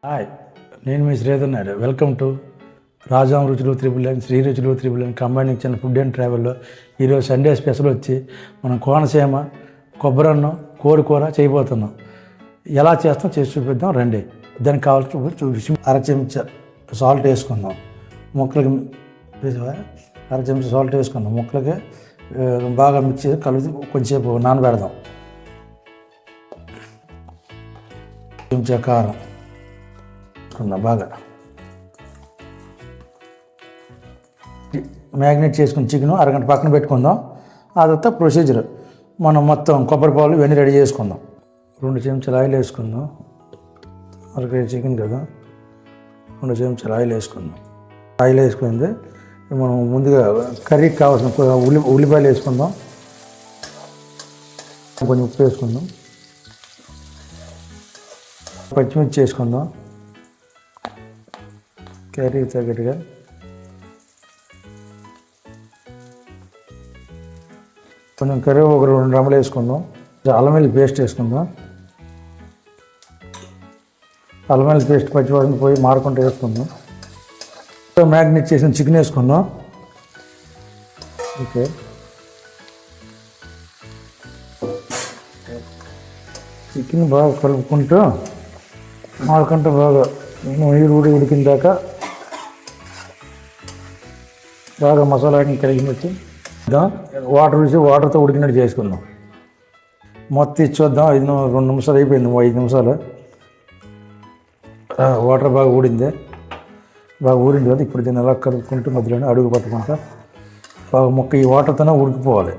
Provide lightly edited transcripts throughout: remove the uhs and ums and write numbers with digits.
Hi, నేను మీ Sridhar Naidu. Welcome to Rajam రుచులు త్రిబుల్ శ్రీ రుచులు triple combining channel food and ట్రావెల్లో ఈరోజు సండే స్పెషల్ వచ్చి మనం కోనసీమ కొబ్బరన్నం కోడికూర చేయబోతున్నాం. ఎలా చేస్తాం చేసి చూపిద్దాం రండి. దానికి కావాల్సిన అర చెంచా సాల్ట్ వేసుకుందాం. ముక్కలకి అర చెంచా సాల్ట్ వేసుకుందాం. ముక్కలకి బాగా మిక్స్ చేసి కలిపి కొంచెంసేపు నానబెడదాం. చెంచా కారం బాగా మ్యాగ్నేట్ చేసుకుని చికెన్ అరగంట పక్కన పెట్టుకుందాం. ఆ తర్వాత ప్రొసీజర్ మనం మొత్తం కొబ్బరి పాలు ఇవన్నీ రెడీ చేసుకుందాం. 2 చెంచాలు ఆయిల్ వేసుకుందాం. అరకేజీ చికెన్ కదా, 2 చెంచాలు ఆయిల్ వేసుకుందాం. ఆయిల్ వేసుకుంది మనం ముందుగా కర్రీకి కావాల్సిన ఉల్లిపాయలు వేసుకుందాం. కొంచెం ఉప్పు వేసుకుందాం. పచ్చిమిర్చి వేసుకుందాం కర్రీకి తగ్గట్టుగా. కొంచెం కర్రీ ఒక 2 రెమ్మలు వేసుకుందాం. అల్లం వెల్లుల్లి పేస్ట్ వేసుకుందాం. అల్లం వెల్లుల్లి పేస్ట్ పచ్చివాసన పోయి మారుకుంటూ వేసుకుందాం. మ్యాగ్నేట్ చేసిన చికెన్ వేసుకుందాం. ఓకే, చికెన్ బాగా కలుపుకుంటూ మారుకుంటూ బాగా నీరు ఉడికిన దాకా బాగా మసాలా కలిగినట్టు వాటర్ వేసి వాటర్తో ఉడికినట్టు చేసుకుందాం. మొత్తం ఇచ్చొద్దాం. 2 నిమిషాలు అయిపోయింది. 5 నిమిషాలు వాటర్ బాగా ఊడింది. బాగా ఊరిన తర్వాత ఇప్పుడు దీన్ని ఎలా కలుపుకుంటూ మధ్యలోనే అడుగు పట్టుకుంటా బాగా మొక్క ఈ వాటర్తోనే ఉడికిపోవాలి.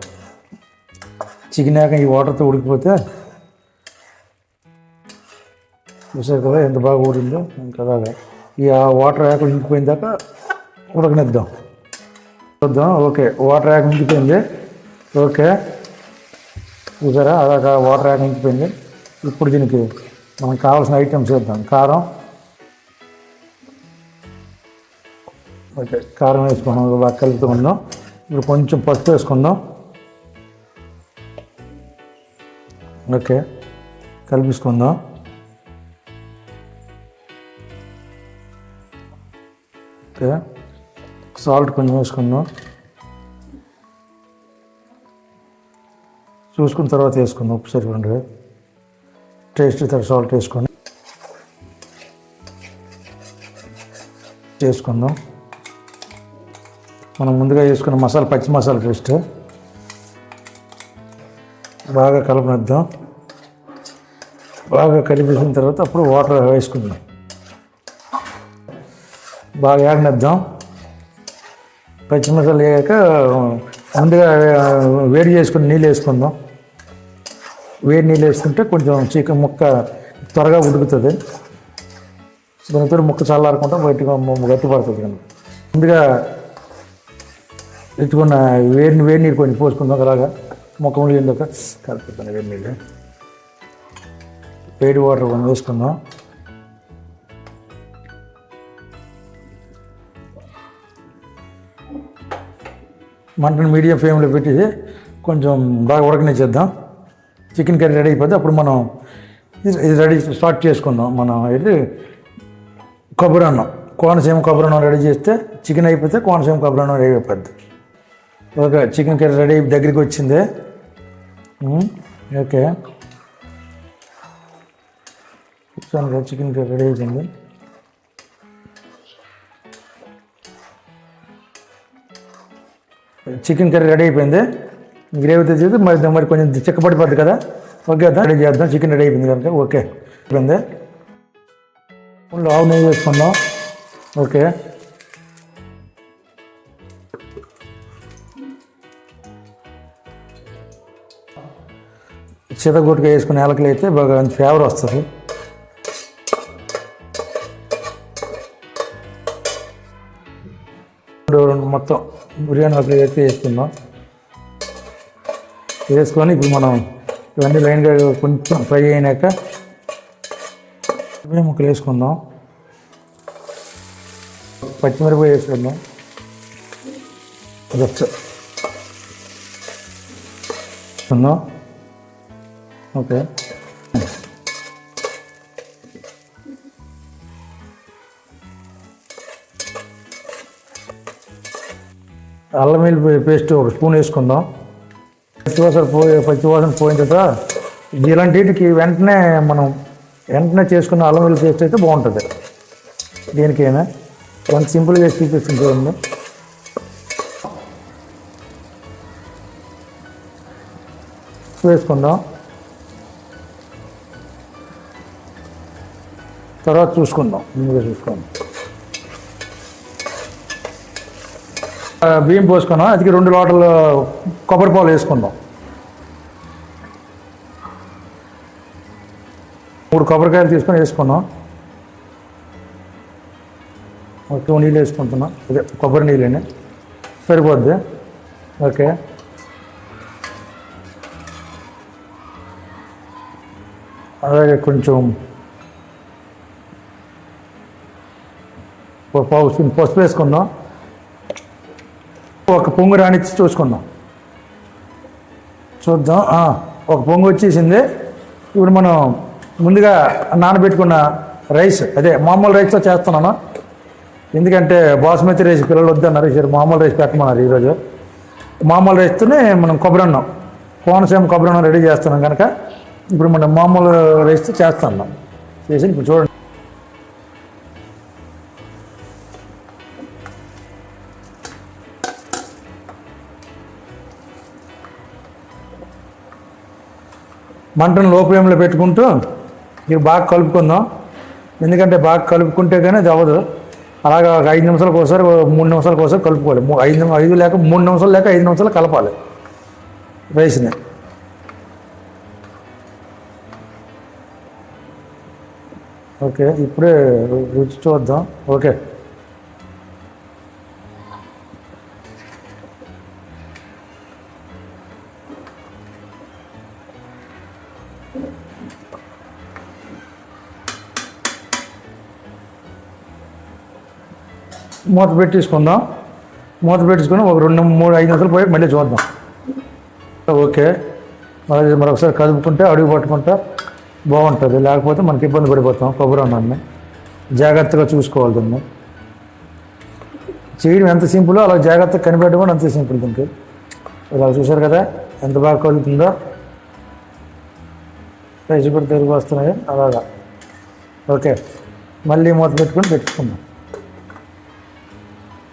చికెన్ యాక ఈ వాటర్తో ఉడికిపోతే చూసారు కదా ఎంత బాగా ఊడిందో. ఇంకా అలాగా ఈ వాటర్ యాక ఇంకిపోయిన దాకా ఉడకనిద్దాం. చూద్దాం. ఓకే, వాటర్ యాక ఇంకిపోయింది. ఓకే, చూసారా అలాగా వాటర్ యాక ఇంకిపోయింది. ఇప్పుడు దీనికి మనకు కావాల్సిన ఐటమ్స్ వేద్దాం. కారం, ఓకే కారం వేసుకున్నాం. బాగా కలుపుకుందాం. ఇప్పుడు కొంచెం పసుపు వేసుకుందాం. ఓకే, కలిపించుకుందాం. ఓకే, సాల్ట్ కొంచెం వేసుకుందాం. చూసుకున్న తర్వాత వేసుకుందాం. ఉప్పు సరిపడండి. టేస్ట్ తర్వాత సాల్ట్ వేసుకొని చేసుకుందాం. మనం ముందుగా వేసుకున్న మసాలా పచ్చి మసాలా పేస్ట్ బాగా కలపనిద్దాం. బాగా కలిపేసిన తర్వాత అప్పుడు వాటర్ వేసుకుందాం. బాగా ఏడనిద్దాం. పచ్చి మసాలా వేయక ముందుగా వేడి చేసుకుని నీళ్ళు వేసుకుందాం. వేడి నీళ్ళు వేసుకుంటే కొంచెం చికెన్ ముక్క త్వరగా ఉడుకుతుంది. దానితో ముక్క చల్లారకుండా బయటగా గట్టి పడుతుంది. కనుక ముందుగా ఎత్తుకున్న వేడి నీళ్ళు కొంచెం పోసుకుందాం. అలాగా ముక్క ఉడికిందాక కలుపుతాను. వేడి నీళ్ళు వేడి వాటర్ కొంచెం వేసుకుందాం. మంటను మీడియం ఫ్లేమ్లో పెట్టేసి కొంచెం బాగా ఉడకనిచ్చేద్దాం. చికెన్ కర్రీ రెడీ అయిపోతే అప్పుడు మనం ఇది రెడీ స్టార్ట్ చేసుకుందాం. మనం వెళ్ళి కొబ్బరి అన్నం కోనసీమ కొబ్బరి అన్నం రెడీ చేస్తే చికెన్ అయిపోతే కోనసీమ కొబ్బరి అన్నం రెడీ అయిపోద్ది. ఓకే, చికెన్ కర్రీ రెడీ దగ్గరికి వచ్చింది. ఓకే, చికెన్ కర్రీ రెడీ అయిపోయింది. చికెన్ కర్రీ రెడీ అయిపోయింది. గ్రేవీ తెచ్చేది మరి కొంచెం చిక్కపడిపోద్ది కదా. ఓకే, రెడీ చేద్దాం. చికెన్ రెడీ అయిపోయింది కనుక ఓకే అయిపోయింది. ఆవు నెయ్యి వేసుకుందాం. ఓకే, చితగొట్టుగా వేసుకుని యాలకులు అయితే బాగా ఫ్లేవర్ వస్తుంది. మొత్తం బిర్యానీ ఆకులు అయితే వేసుకుందాం. వేసుకొని ఇప్పుడు మనం ఇవన్నీ లైన్గా కొంచెం ఫ్రై అయినాక ముక్కలు వేసుకుందాం. పచ్చిమిరపకాయ వేసుకుందాం. ఓకే, అల్లం వెల్లుల్లి పేస్ట్ ఒక స్పూన్ వేసుకుందాం. పచ్చివాసన పోయిన తర్వాత ఇలాంటికి వెంటనే చేసుకున్న అల్లం వెల్లుల్లి పేస్ట్ అయితే బాగుంటుంది. దేనికైనా కొంచెం సింపుల్గా చూపిస్తుంది చూడండి. వేసుకుందాం. తర్వాత చూసుకుందాం. బియ్యం పోసుకున్నాం. అది 2 లోటలు కొబ్బరి పాలు వేసుకుందాం. 3 కొబ్బరికాయలు తీసుకొని వేసుకున్నాం. 2 నీళ్ళు వేసుకుంటున్నాం. అదే కొబ్బరి నీళ్ళని సరిపోద్ది. ఓకే, అలాగే కొంచెం పావు స్పూన్ పసుపు వేసుకుందాం. ఒక పొంగు రానిచ్చి చూద్దాం. ఒక పొంగు వచ్చేసింది. ఇప్పుడు మనం ముందుగా నానబెట్టుకున్న రైస్, అదే మామూలు రైస్తో చేస్తున్నాను. ఎందుకంటే బాస్మతి రైస్ పిల్లలు వద్దన్నారు, సరే మామూలు రైస్ పెట్టమన్నారు. ఈరోజు మామూలు రైస్తోనే మనం కొబ్బరన్నం, కోనసీమ కొబ్బరన్నం రెడీ చేస్తున్నాం కనుక ఇప్పుడు మనం మామూలు రైస్తో చేస్తున్నాం. చేసి ఇప్పుడు చూడండి. మంటను లో ఫ్లేమ్లో పెట్టుకుంటూ ఇది బాగా కలుపుకుందాం. ఎందుకంటే బాగా కలుపుకుంటే కానీ అది అవ్వదు. అలాగా ఒక 5 నిమిషాలకు ఒకసారి 3 నిమిషాలకు ఒకసారి కలుపుకోవాలి. 5 లేక 3 నిమిషాలు లేక 5 నిమిషాలు కలపాలి రైస్ని. ఓకే, ఇప్పుడే రుచి చూద్దాం. ఓకే, మూత పెట్టేసుకుందాం. మూత పెట్టేసుకుని ఒక 2-3-5 నిమిషాలు పోయి మళ్ళీ చూద్దాం. ఓకే, మరొకసారి కదుపుకుంటే అడుగు పట్టుకుంటా బాగుంటుంది. లేకపోతే మనకి ఇబ్బంది పడిపోతాం. కొబ్బరి అన్నాన్ని జాగ్రత్తగా చూసుకోవాలి. దాన్ని చేయడం ఎంత సింపుల్, అలా జాగ్రత్తగా కనిపెట్టడం అంత సింపుల్. దీనికి ఇలా చూసారు కదా ఎంత బాగా కలుగుతుందో. రైస్ కూడా తిరిగి వస్తున్నాయి అలాగా. ఓకే, మళ్ళీ మూత పెట్టుకుందాం.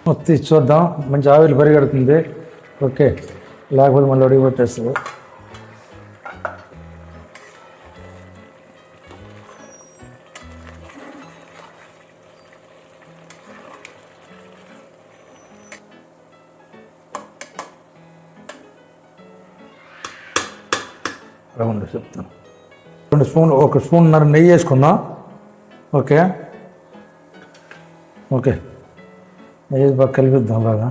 మొత్తం చూద్దాం. మంచి ఆవిరి పరిగెడుతుంది. ఓకే, లేకపోతే మళ్ళీ అడిగి పెట్టేస్తుంది. చెప్తాను. 2 స్పూన్, 1 స్పూన్నర నెయ్యి వేసుకుందాం. ఓకే, ఓకే, నెయ్యి బాగా కలిపిద్దాం. బాగా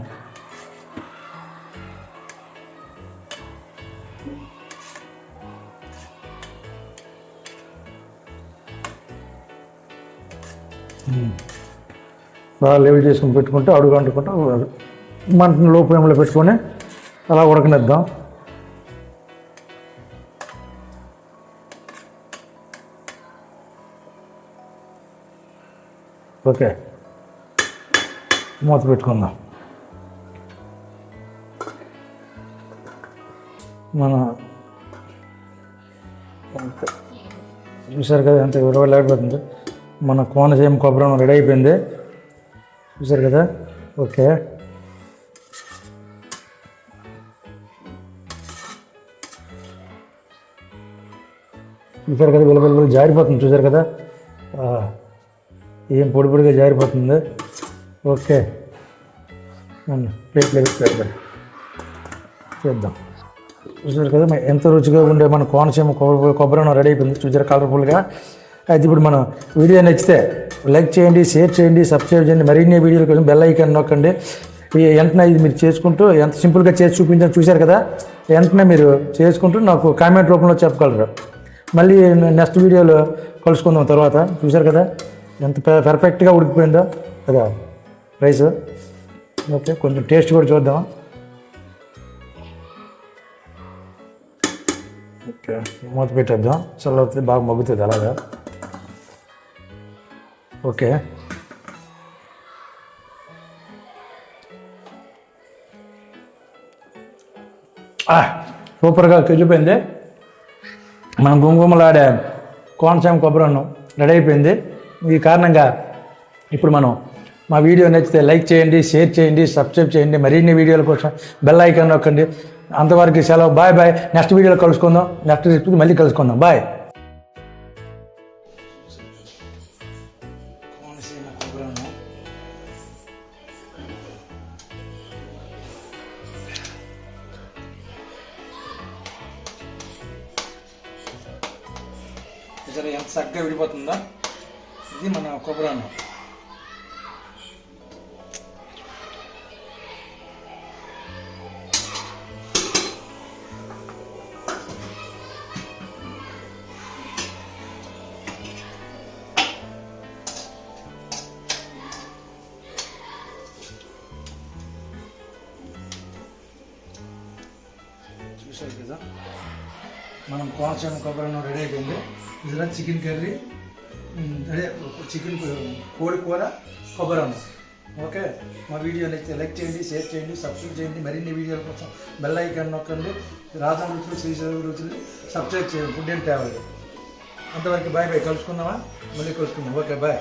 లెవెల్ చేసుకుని పెట్టుకుంటే అడుగు అంటుకుంటా మంటను లో ఫ్లేమ్లో పెట్టుకొని అలా ఉడకనిద్దాం. ఓకే, మూత పెట్టుకుందాం. చూసారు కదా ఎంత విరవలేకపోతుంది. మన కోనసీమ కొబ్బరి రెడీ అయిపోయింది. చూసారు కదా. ఓకే, చూసారు కదా వెలువెలు జారిపోతుంది. చూసారు కదా ఏం పొడి పొడిగా జారిపోతుంది. ఓకే, ప్లేట్లో చేద్దాం. చూసారు కదా ఎంత రుచిగా ఉండే మన కోనసీమ కొబ్బరి రెడీ అయిపోయింది. చూసారు కలర్ఫుల్గా. అయితే ఇప్పుడు మనం వీడియో నచ్చితే లైక్ చేయండి, షేర్ చేయండి, సబ్స్క్రైబ్ చేయండి. మరిన్ని వీడియోల కోసం బెల్ ఐకాన్ నొక్కండి. వెంటనే ఇది మీరు చేసుకుంటూ ఎంత సింపుల్గా చేసి చూపించాను. చూశారు కదా, వెంటనే మీరు చేసుకుంటూ నాకు కామెంట్ రూపంలో చెప్పగలరు. మళ్ళీ నెక్స్ట్ వీడియోలో కలుసుకుందాం తర్వాత. చూశారు కదా ఎంత పర్ఫెక్ట్గా ఉడికిపోయిందో కదా రైస్. ఓకే, కొంచెం టేస్ట్ కూడా చూద్దాం. ఓకే, మూత పెట్టేద్దాం. చల్లవుతుంది, బాగా మగ్గుతుంది అలాగా. ఓకే, సూపర్గా కుదిరిపోయింది. మనం గుమగుమలాడే కోనసీమ కొబ్బరి అన్నం రెడీ అయిపోయింది. ఈ కారణంగా ఇప్పుడు మనం మా వీడియో నచ్చితే లైక్ చేయండి, షేర్ చేయండి, సబ్స్క్రైబ్ చేయండి. మరిన్ని వీడియోల కోసం బెల్ ఐకాన్ నొక్కండి. అంతవరకు సెలవు. Bye bye. నెక్స్ట్ వీడియోలో కలుసుకుందాం. నెక్స్ట్ రెసిపీకి మళ్ళీ కలుసుకుందాం. బాయ్. కోనసీమ కొబ్బరి అన్నం ఎంత చక్కగా విడిపోతుందో. ఇది మన కొబ్బరి అన్నం. చూసారు కదా, మనం కోనసీమ కొబ్బరి అన్నం రెడీ అయిపోయింది. ఇందులో చికెన్ కర్రీ, అదే చికెన్ కోడి కూర, కొబ్బరి అన్నం. ఓకే, మా వీడియో నచ్చితే లైక్ చేయండి, షేర్ చేయండి, సబ్స్క్రైబ్ చేయండి. మరిన్ని వీడియోల కోసం బెల్ ఐకాన్ నొక్కండి. రాజా రుచులు, శ్రీశైలం రుచులు సబ్స్క్రైబ్ చేయండి. Food and travel. అంతవరకు బాయ్ బాయ్. కలుసుకుందామా? మళ్ళీ కలుసుకుందాం. Okay bye.